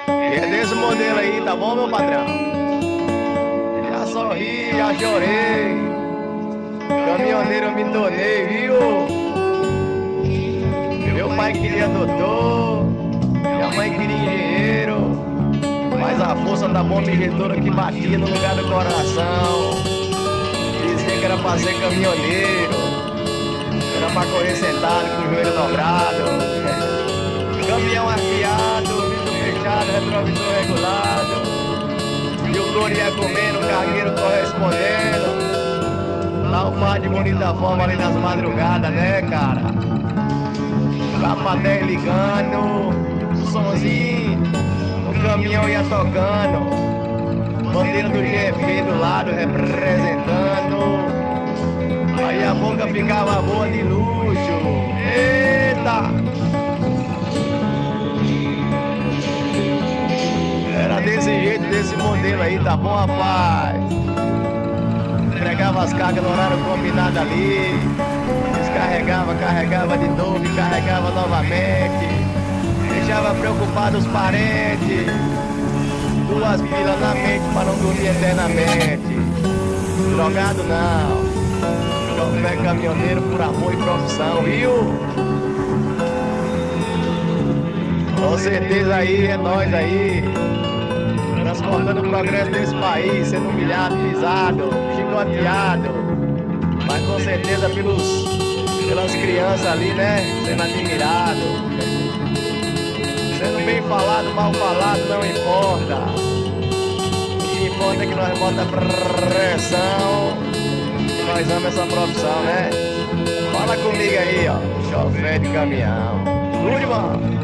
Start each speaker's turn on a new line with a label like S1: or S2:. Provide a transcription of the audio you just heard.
S1: E é desse modelo aí, tá bom, meu patrão? Já sorri, já chorei. Caminhoneiro eu me tornei, viu? Meu pai queria doutor, minha mãe queria engenheiro, mas a força da bomba injetora que batia no lugar do coração dizia que era pra ser caminhoneiro, era pra correr sentado com o joelho dobrado. Caminhão arqueado, vidro fechado, retrovisor regulado, e o couro ia comendo, o cargueiro correspondendo. Lá o par de bonita forma ali nas madrugadas, né, cara? Capa 10 ligando, somzinho, o caminhão ia tocando, bandeira do GF do lado representando. Aí a boca ficava boa de luxo. Eita! Era desse jeito, desse modelo aí, tá bom, rapaz? Entregava as cargas no horário combinado ali, descarregava, carregava de novo e carregava novamente, deixava preocupado os parentes, duas pilas na mente para não dormir eternamente. Drogado não, chofer caminhoneiro por amor e profissão, viu? Com certeza aí, é nós aí, transportando o progresso desse país, sendo humilhado, pisado, chicoteado, mas com certeza pelas crianças ali, né, sendo admirado, sendo bem falado, mal falado, não importa. O que importa é que nós bota pressão, que nós amamos essa profissão, né? Fala comigo aí, ó, chofer de caminhão. Tudo, mano.